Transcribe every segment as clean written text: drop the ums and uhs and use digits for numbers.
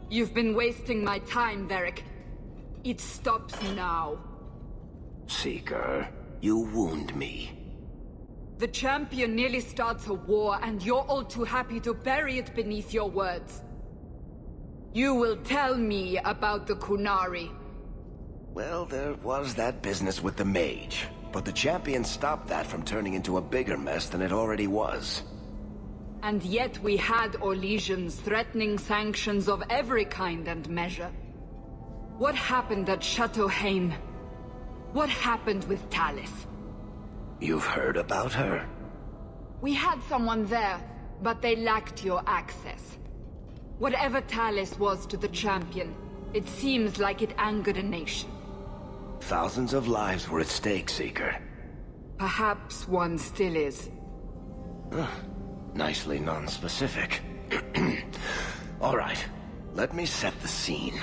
You've been wasting my time, Varric. It stops now. Seeker, you wound me. The champion nearly starts a war, and you're all too happy to bury it beneath your words. You will tell me about the Qunari. Well, there was that business with the mage, but the champion stopped that from turning into a bigger mess than it already was. And yet we had Orlesians threatening sanctions of every kind and measure. What happened at Chateau Haine? What happened with Tallis? You've heard about her? We had someone there, but they lacked your access. Whatever Tallis was to the champion, it seems like it angered a nation. Thousands of lives were at stake, Seeker. Perhaps one still is. Nicely non-specific. All right, let me set the scene.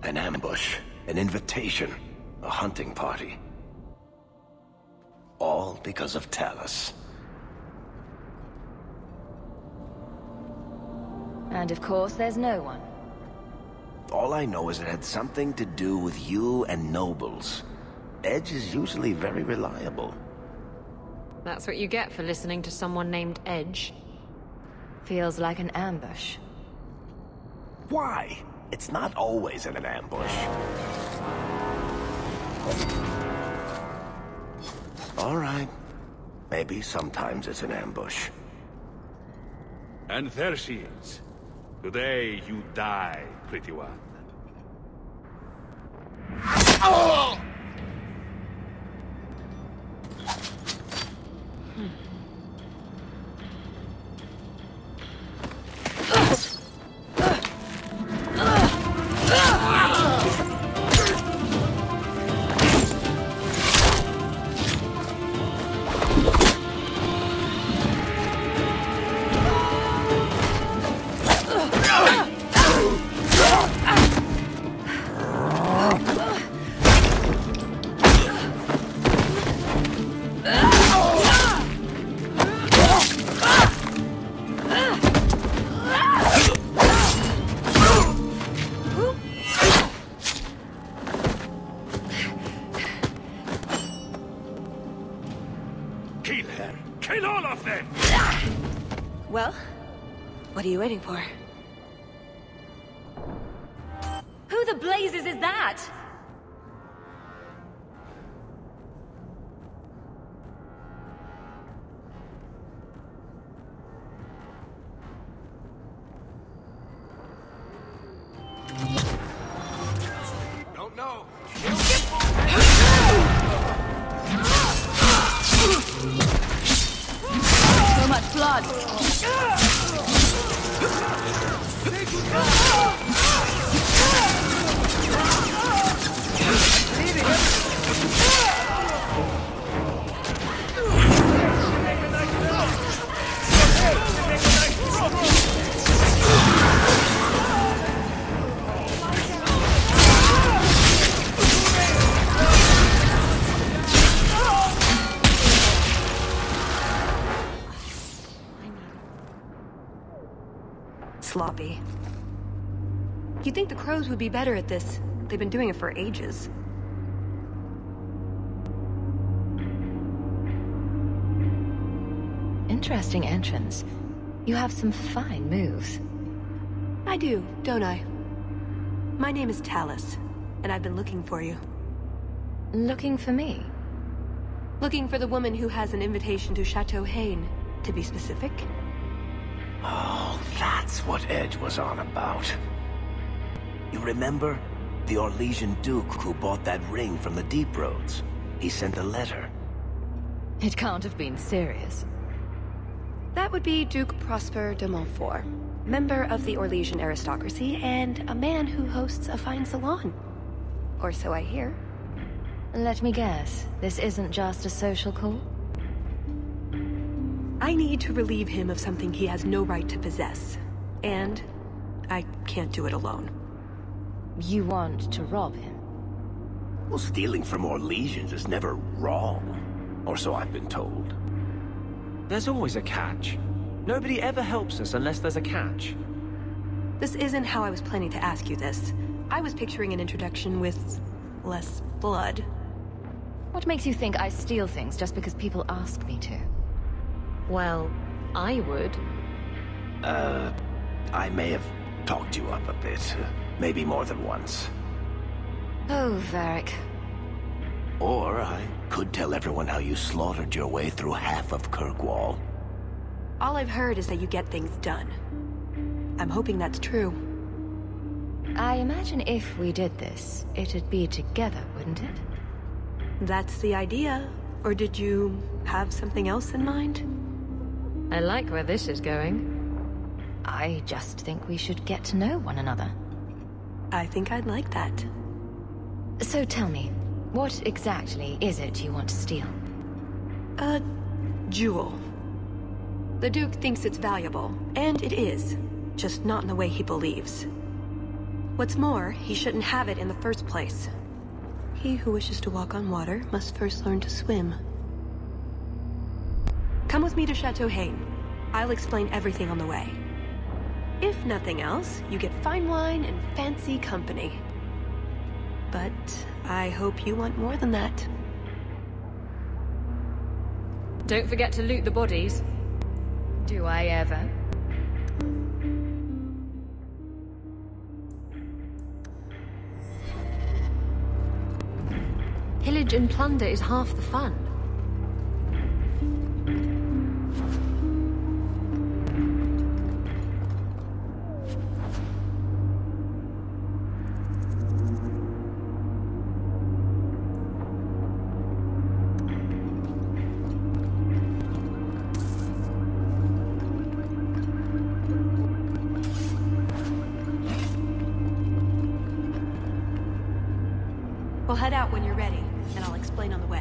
An ambush, an invitation, a hunting party. All because of Tallis. And of course, there's no one. All I know is it had something to do with you and nobles. Edge is usually very reliable. That's what you get for listening to someone named Edge. Feels like an ambush. Why? It's not always in an ambush. All right. Maybe sometimes it's an ambush. And there she is. Today you die, pretty one. Oh! Kill her! Kill all of them! Well, what are you waiting for? Who the blazes is that? Don't know. So much blood! Sloppy. You'd think the crows would be better at this. They've been doing it for ages. Interesting entrance. You have some fine moves. I do, don't I? My name is Tallis, and I've been looking for you. Looking for me? Looking for the woman who has an invitation to Chateau Haine, to be specific. Oh, that's what Edge was on about. You remember? The Orlesian Duke who bought that ring from the Deep Roads. He sent a letter. It can't have been serious. That would be Duke Prosper de Montfort, member of the Orlesian aristocracy and a man who hosts a fine salon. Or so I hear. Let me guess, this isn't just a social call? I need to relieve him of something he has no right to possess. And I can't do it alone. You want to rob him? Well, stealing from Orlesians is never wrong. Or so I've been told. There's always a catch. Nobody ever helps us unless there's a catch. This isn't how I was planning to ask you this. I was picturing an introduction with less blood. What makes you think I steal things just because people ask me to? Well, I would. I may have talked you up a bit. Maybe more than once. Oh, Varric. Or I could tell everyone how you slaughtered your way through half of Kirkwall. All I've heard is that you get things done. I'm hoping that's true. I imagine if we did this, it'd be together, wouldn't it? That's the idea. Or did you have something else in mind? I like where this is going. I just think we should get to know one another. I think I'd like that. So tell me, what exactly is it you want to steal? A jewel. The Duke thinks it's valuable, and it is. Just not in the way he believes. What's more, he shouldn't have it in the first place. He who wishes to walk on water must first learn to swim. Come with me to Chateau Haine. I'll explain everything on the way. If nothing else, you get fine wine and fancy company. But I hope you want more than that. Don't forget to loot the bodies. Do I ever? Pillage and plunder is half the fun. We'll head out when you're ready, and I'll explain on the way.